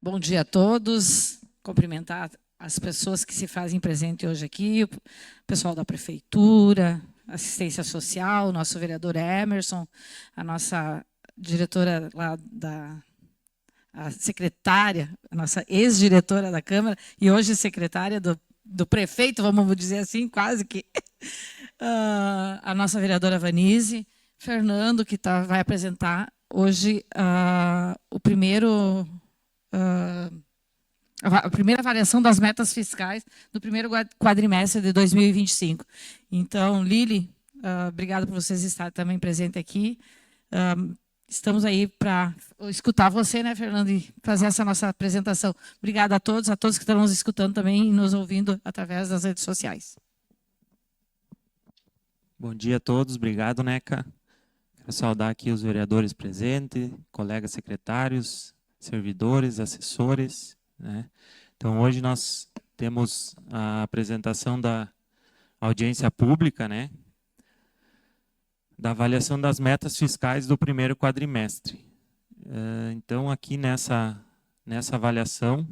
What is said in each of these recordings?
Bom dia a todos. Cumprimentar as pessoas que se fazem presente hoje aqui, o pessoal da Prefeitura, Assistência Social, nosso vereador Emerson, a nossa diretora lá a secretária, a nossa ex-diretora da Câmara e hoje secretária do prefeito, vamos dizer assim, quase que, a nossa vereadora Vanise, Fernando, que vai apresentar hoje o primeiro... a primeira avaliação das metas fiscais do primeiro quadrimestre de 2025. Então, Lili, obrigado por vocês estarem também presentes aqui. Estamos aí para escutar você, né, Fernando, e fazer essa nossa apresentação. Obrigada a todos que estão nos escutando também e nos ouvindo através das redes sociais. Bom dia a todos, obrigado, Neca. Quero saudar aqui os vereadores presentes, colegas secretários, servidores, assessores, né? Então, hoje nós temos a apresentação da audiência pública, né? Da avaliação das metas fiscais do primeiro quadrimestre. Então, aqui nessa avaliação,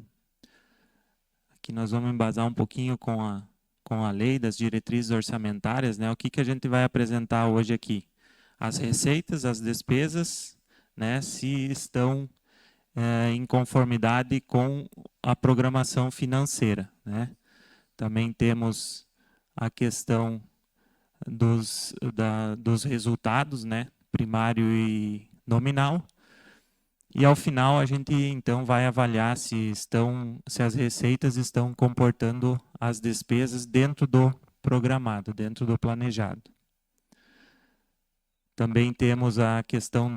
aqui nós vamos embasar um pouquinho com a lei das diretrizes orçamentárias, né? O que a gente vai apresentar hoje aqui? As receitas, as despesas, né? Se estão em conformidade com a programação financeira, né? Também temos a questão dos resultados, né? Primário e nominal. E ao final a gente então vai avaliar se as receitas estão comportando as despesas dentro do programado, dentro do planejado. Também temos a questão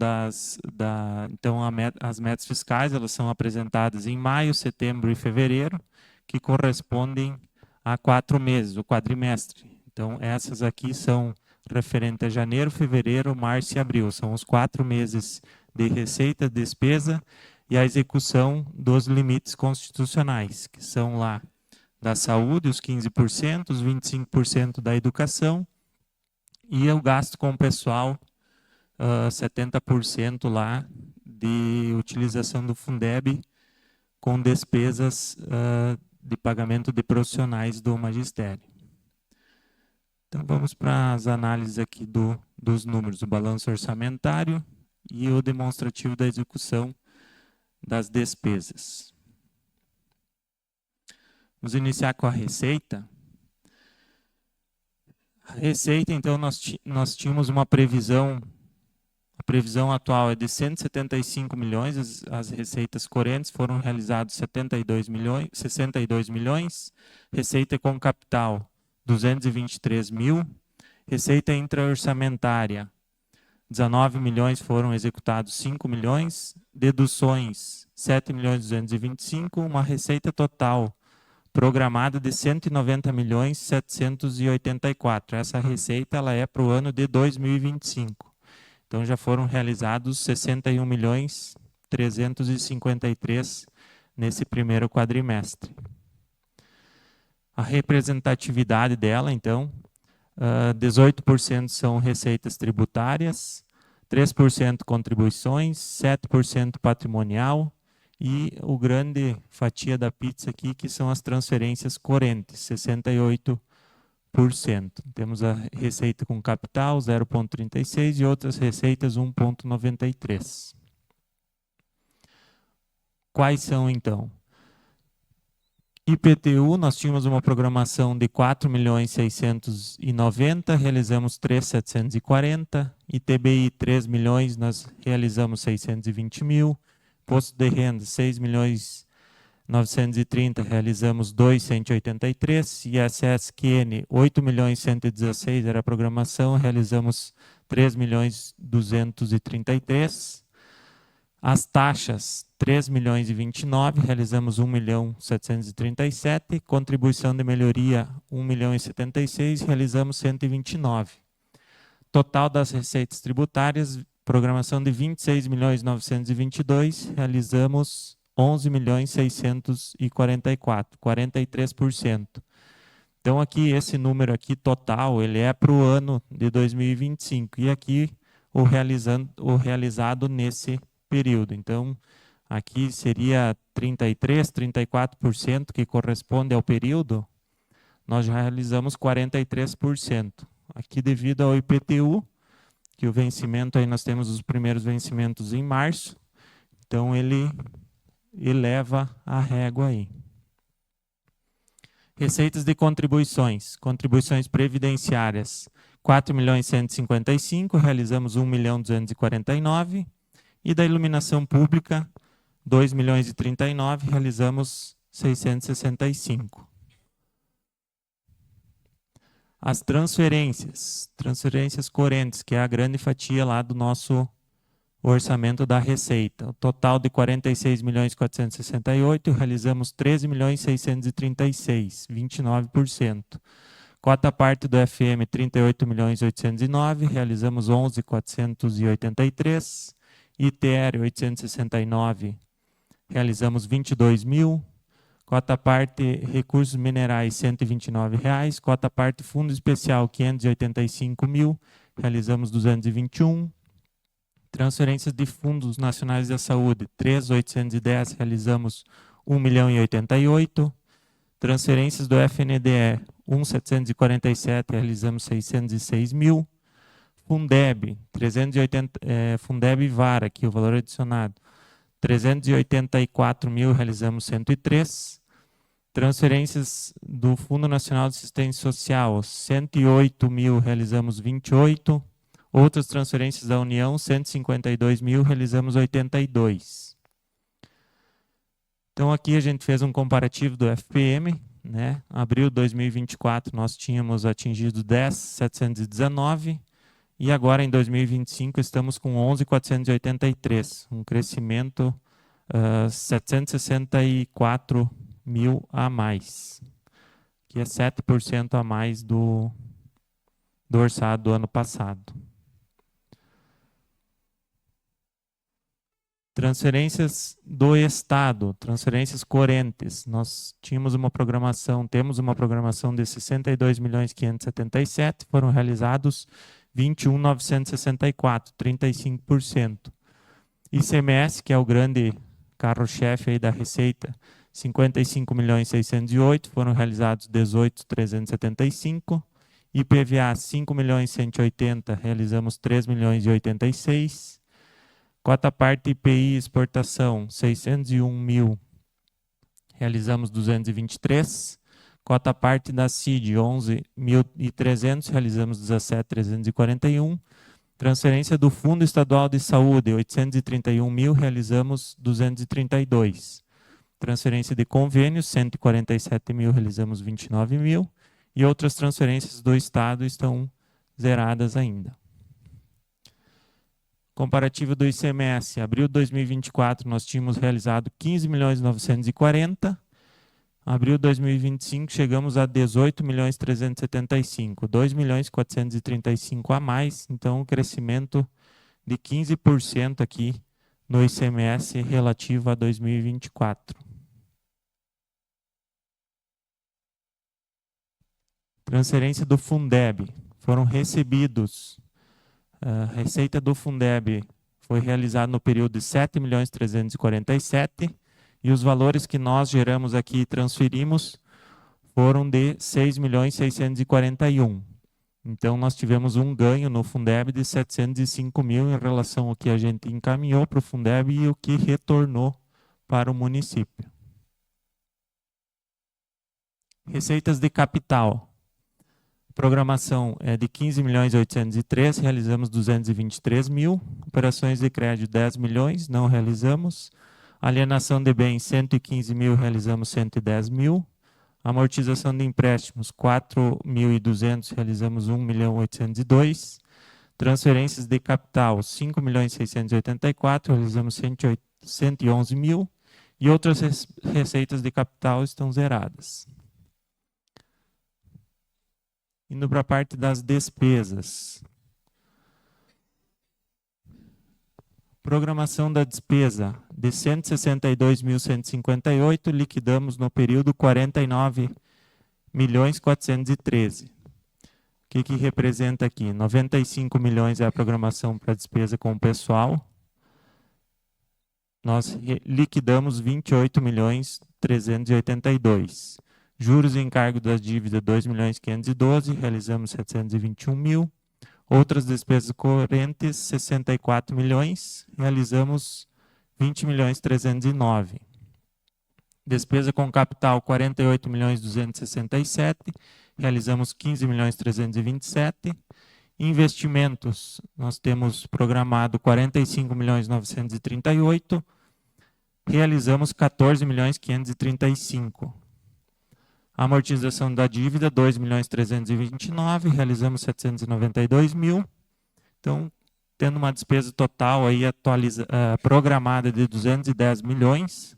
então as metas fiscais, elas são apresentadas em maio, setembro e fevereiro, que correspondem a 4 meses, o quadrimestre. Então essas aqui são referentes a janeiro, fevereiro, março e abril. São os 4 meses de receita, despesa e a execução dos limites constitucionais, que são lá da saúde, os 15%, os 25% da educação, e o gasto com o pessoal, 70% lá de utilização do Fundeb com despesas de pagamento de profissionais do magistério. Então vamos para as análises aqui dos números, o balanço orçamentário e o demonstrativo da execução das despesas. Vamos iniciar com a receita. A receita, então, nós tínhamos uma previsão, a previsão atual é de 175 milhões, as receitas correntes foram realizadas 62 milhões, receita com capital 223 mil, receita intra-orçamentária 19 milhões, foram executados 5 milhões, deduções 7 milhões 225, uma receita total programada de 190 milhões 784. Essa receita ela é para o ano de 2025. Então já foram realizados 61 milhões 353 nesse primeiro quadrimestre. A representatividade dela, então, 18% são receitas tributárias, 3% contribuições, 7% patrimonial e o grande fatia da pizza aqui, que são as transferências correntes, 68%. Temos a receita com capital, 0,36, e outras receitas, 1,93. Quais são, então? IPTU, nós tínhamos uma programação de 4.690.000, realizamos 3.740. ITBI, 3 milhões, nós realizamos 620.000. Imposto de renda, 6.930.000, realizamos 2.183. ISS-QN, 8.116.000 era a programação, realizamos 3.233.000. As taxas, 3.029.000, realizamos 1.737.000. Contribuição de melhoria, 1.076.000, realizamos 129. Total das receitas tributárias, programação de 26.922.000, realizamos 11.644.000, 43%. Então aqui esse número aqui total, ele é para o ano de 2025 e aqui o realizado nesse período. Então aqui seria 33%, 34%, que corresponde ao período, nós já realizamos 43%. Aqui devido ao IPTU, que o vencimento, aí nós temos os primeiros vencimentos em março, então ele eleva a régua aí. Receitas de contribuições. Contribuições previdenciárias, 4.155.000, realizamos 1.249.000. E da iluminação pública, 2.039.000, realizamos 665. As transferências correntes, que é a grande fatia lá do nosso orçamento da Receita. O total de 46.468.000, realizamos 13.636.000, 29%. Cota parte do FM, 38.809.000, realizamos 11.483. ITR, 869.000, realizamos 22.000. Cota parte recursos minerais, R$ 129,00. Cota parte fundo especial, 585.000, realizamos 221. Transferências de fundos nacionais da saúde, 3.810, realizamos 1.088.000. Transferências do FNDE, 1.747, realizamos 606.000. Fundeb, 380, Fundeb Vara, aqui o valor adicionado, 384.000, realizamos 103. Transferências do Fundo Nacional de Assistência Social, 108.000, realizamos 28. Outras transferências da União, 152.000, realizamos 82. Então aqui a gente fez um comparativo do FPM, né? Abril de 2024 nós tínhamos atingido 10.719 e agora em 2025 estamos com 11.483, um crescimento 764.000 a mais, que é 7% a mais do orçado do ano passado. Transferências do Estado, transferências correntes. Nós temos uma programação de 62.577.000, foram realizados 21.964, 35%. ICMS, que é o grande carro-chefe aí da Receita, 55.608.000, foram realizados 18.375. IPVA, 5.180.000, realizamos 3.086.000. Cota parte IPI exportação, 601.000, realizamos 223. Cota parte da CID, 11.300, realizamos 17.341. Transferência do Fundo Estadual de Saúde, 831.000, realizamos 232. Transferência de convênios, 147.000, realizamos 29.000. E outras transferências do Estado estão zeradas ainda. Comparativo do ICMS, abril de 2024 nós tínhamos realizado 15.940.000, abril de 2025 chegamos a 18.375.000, 2.435.000 a mais, então um crescimento de 15% aqui no ICMS relativo a 2024. Transferência do Fundeb, foram recebidos. A receita do Fundeb foi realizada no período de 7.347.000 e os valores que nós geramos aqui e transferimos foram de 6.641.000. Então, nós tivemos um ganho no Fundeb de 705.000 em relação ao que a gente encaminhou para o Fundeb e o que retornou para o município. Receitas de capital. Programação é de 15.803.000, realizamos 223.000. Operações de crédito, 10 milhões, não realizamos. Alienação de bens, 115.000, realizamos 110.000. Amortização de empréstimos, 4.200, realizamos 1.802.000. Transferências de capital, 5.684.000, realizamos 111.000. E outras receitas de capital estão zeradas. Indo para a parte das despesas. Programação da despesa de 162.158, liquidamos no período 49.413.000. O que representa aqui? 95 milhões é a programação para despesa com o pessoal nós liquidamos 28.382.000. Juros e encargo das dívidas, 2.512.000, realizamos 721.000. Outras despesas correntes, 64 milhões, realizamos 20.309.000. Despesa com capital, 48.267.000, realizamos 15.327.000. Investimentos, nós temos programado 45.938.000, realizamos 14.535.000. Amortização da dívida, 2.329.000, realizamos 792.000. Então, tendo uma despesa total aí programada de 210 milhões,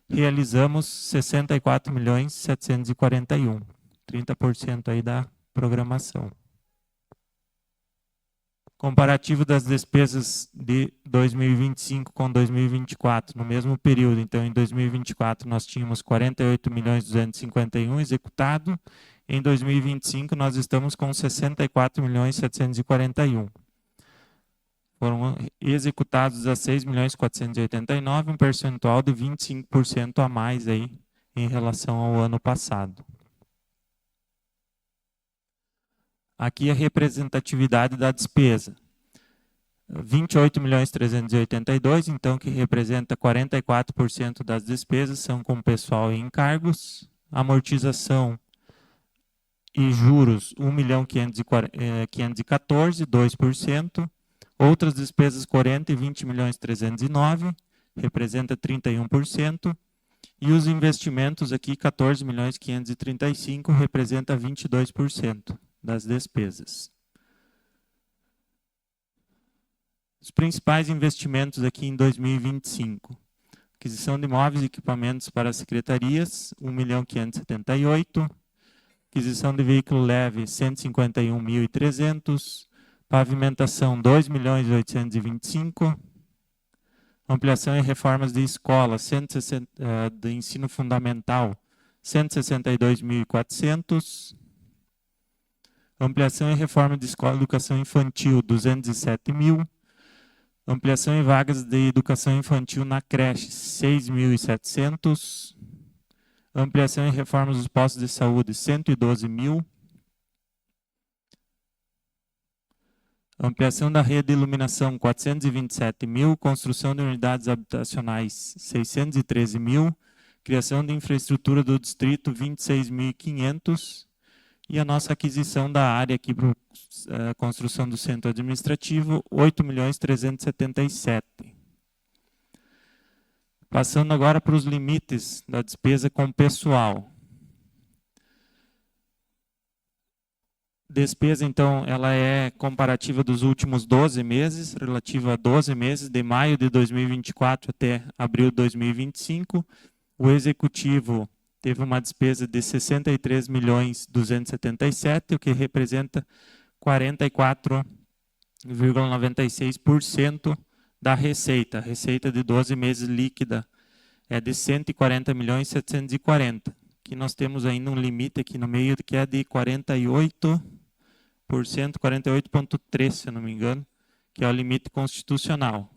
realizamos 64.741.000, 30% aí da programação. Comparativo das despesas de 2025 com 2024, no mesmo período. Então, em 2024, nós tínhamos 48.251.000 executado. Em 2025, nós estamos com 64.741.000. Foram executados 16.489.000, um percentual de 25% a mais aí em relação ao ano passado. Aqui a representatividade da despesa. 28.382.000, então, que representa 44% das despesas, são com pessoal e encargos. Amortização e juros, 1.514.000, 2%. Outras despesas correntes, 20.309.000, representa 31%. E os investimentos aqui, 14.535.000, representa 22%. Das despesas. Os principais investimentos aqui em 2025. Aquisição de imóveis e equipamentos para as secretarias, 1.578.000. Aquisição de veículo leve, 151.300. Pavimentação, 2.825.000. Ampliação e reformas de escola, de ensino fundamental, 162.400. Ampliação e reforma de escola de educação infantil, 207.000. Ampliação e vagas de educação infantil na creche, 6.700. Ampliação e reforma dos postos de saúde, 112.000. Ampliação da rede de iluminação, 427.000. Construção de unidades habitacionais, 613.000. Criação de infraestrutura do distrito, 26.500. E a nossa aquisição da área aqui para a construção do centro administrativo, 8.377.000. Passando agora para os limites da despesa com pessoal. Despesa, então, ela é comparativa dos últimos 12 meses, relativa a 12 meses, de maio de 2024 até abril de 2025. O executivo teve uma despesa de 63.277.000, o que representa 44,96% da receita. A receita de 12 meses líquida é de 140.740.000, que nós temos ainda um limite aqui no meio que é de 48%, 48,3%, se eu não me engano, que é o limite constitucional.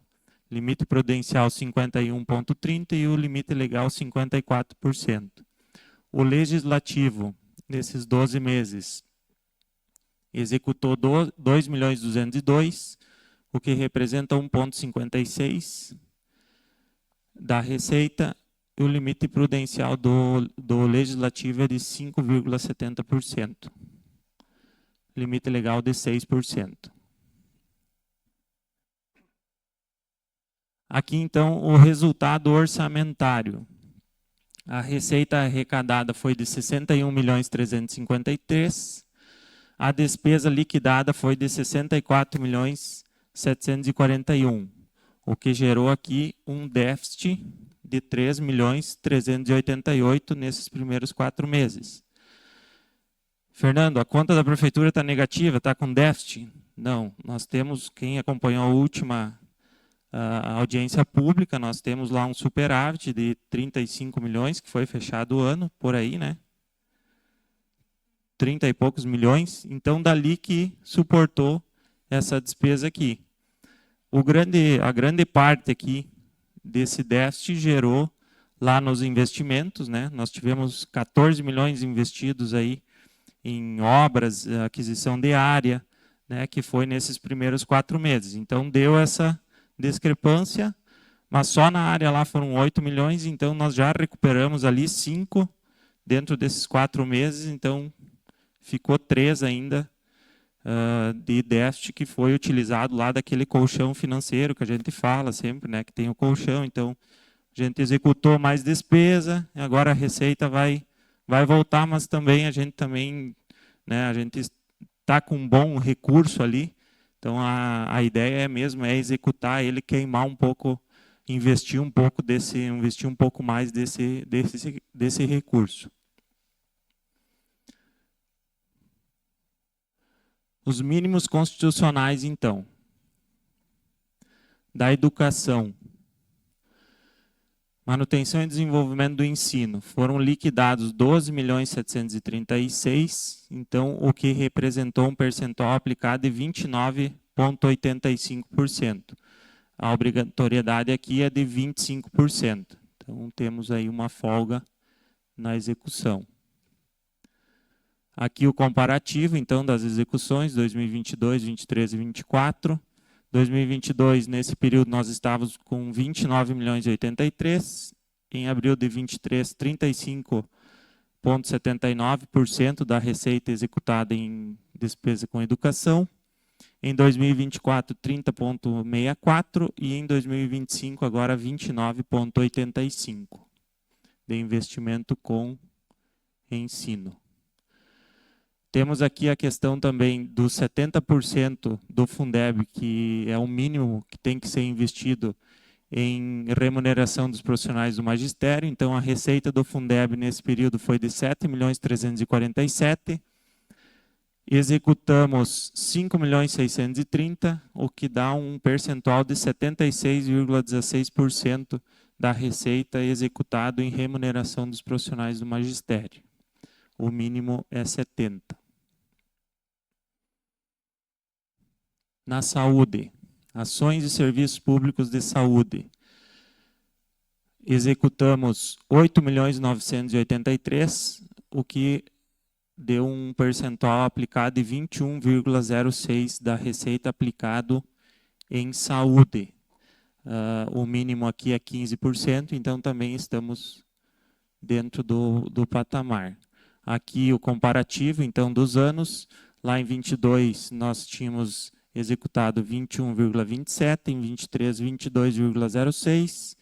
Limite prudencial 51,30% e o limite legal 54%. O legislativo, nesses 12 meses, executou 2.202.000, o que representa 1,56% da receita, e o limite prudencial do legislativo é de 5,70%. Limite legal de 6%. Aqui, então, o resultado orçamentário. A receita arrecadada foi de 61.353.000. A despesa liquidada foi de 64.741.000, o que gerou aqui um déficit de 3.388.000 nesses primeiros 4 meses. Fernando, a conta da prefeitura está negativa, está com déficit? Não, nós temos, quem acompanhou a última a audiência pública, nós temos lá um superávit de 35 milhões, que foi fechado o ano, por aí, né? 30 e poucos milhões, então dali que suportou essa despesa aqui. A grande parte aqui desse déficit gerou lá nos investimentos, né? Nós tivemos 14 milhões investidos aí em obras, aquisição de área, né? Que foi nesses primeiros 4 meses. Então deu essa discrepância, mas só na área lá foram 8 milhões, então nós já recuperamos ali 5 dentro desses 4 meses, então ficou 3 ainda de déficit que foi utilizado lá daquele colchão financeiro que a gente fala sempre, né, que tem o colchão. Então, a gente executou mais despesa, agora a receita vai voltar, mas também a gente está com um bom recurso ali. Então, a ideia mesmo é executar ele, queimar um pouco, investir um pouco mais desse recurso. Os mínimos constitucionais, então, da educação, manutenção e desenvolvimento do ensino, foram liquidados 12.736.000, então, o que representou um percentual aplicado de 29,85%. A obrigatoriedade aqui é de 25%. Então, temos aí uma folga na execução. Aqui o comparativo, então, das execuções, 2022, 23 e 24. 2022, nesse período, nós estávamos com 29.083.000. Em abril de 23, 35,79% da receita executada em despesa com educação. Em 2024, 30,64%. E em 2025, agora 29,85% de investimento com ensino. Temos aqui a questão também dos 70% do Fundeb, que é o mínimo que tem que ser investido em remuneração dos profissionais do magistério. Então, a receita do Fundeb nesse período foi de 7.347.000. Executamos 5.630.000, o que dá um percentual de 76,16% da receita executado em remuneração dos profissionais do magistério. O mínimo é 70%. Na saúde, ações e serviços públicos de saúde. Executamos 8.983.000, o que deu um percentual aplicado de 21,06% da receita aplicado em saúde. O mínimo aqui é 15%, então também estamos dentro do patamar. Aqui o comparativo, então, dos anos. Lá em 22 nós tínhamos executado 21,27, em 23, 22,06,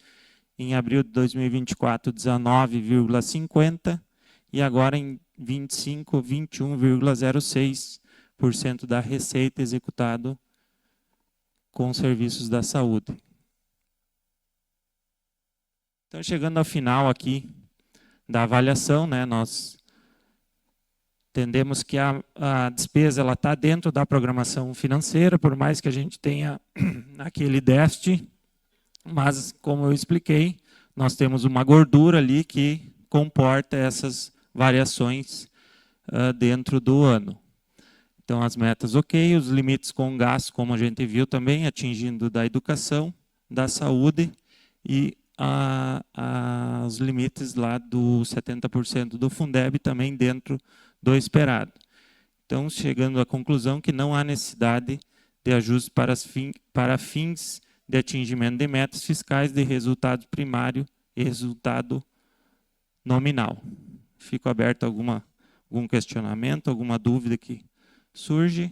em abril de 2024, 19,50, e agora em 25, 21,06% da receita executado com serviços da saúde. Então, chegando ao final aqui da avaliação, né, nós entendemos que a despesa está dentro da programação financeira, por mais que a gente tenha aquele déficit, mas, como eu expliquei, nós temos uma gordura ali que comporta essas variações dentro do ano. Então, as metas ok, os limites com gasto, como a gente viu também, atingindo da educação, da saúde e os limites lá do 70% do Fundeb também dentro do esperado. Então, chegando à conclusão que não há necessidade de ajuste para fins de atingimento de metas fiscais de resultado primário e resultado nominal. Fico aberto a algum questionamento, alguma dúvida que surge.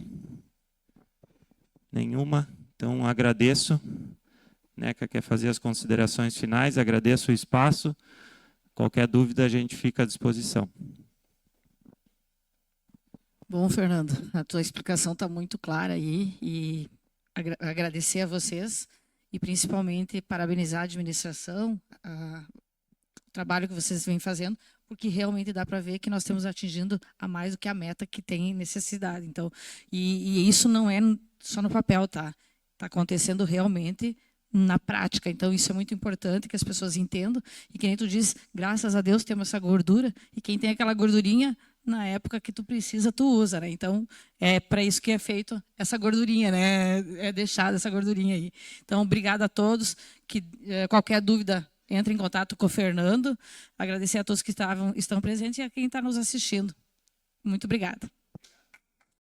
Nenhuma. Então, agradeço. Neca quer fazer as considerações finais, agradeço o espaço. Qualquer dúvida, a gente fica à disposição. Bom, Fernando, a tua explicação está muito clara aí e agradecer a vocês e principalmente parabenizar a administração, o trabalho que vocês vêm fazendo, porque realmente dá para ver que nós estamos atingindo a mais do que a meta que tem necessidade. Então, e isso não é só no papel, tá? Está acontecendo realmente na prática. Então, isso é muito importante que as pessoas entendam. E que nem tu diz, graças a Deus temos essa gordura, e quem tem aquela gordurinha na época que tu precisa, tu usa, né? Então, é para isso que é feito essa gordurinha, né? É deixada essa gordurinha aí. Então, obrigada a todos. Que qualquer dúvida, entre em contato com o Fernando. Agradecer a todos que estão presentes e a quem está nos assistindo. Muito obrigada.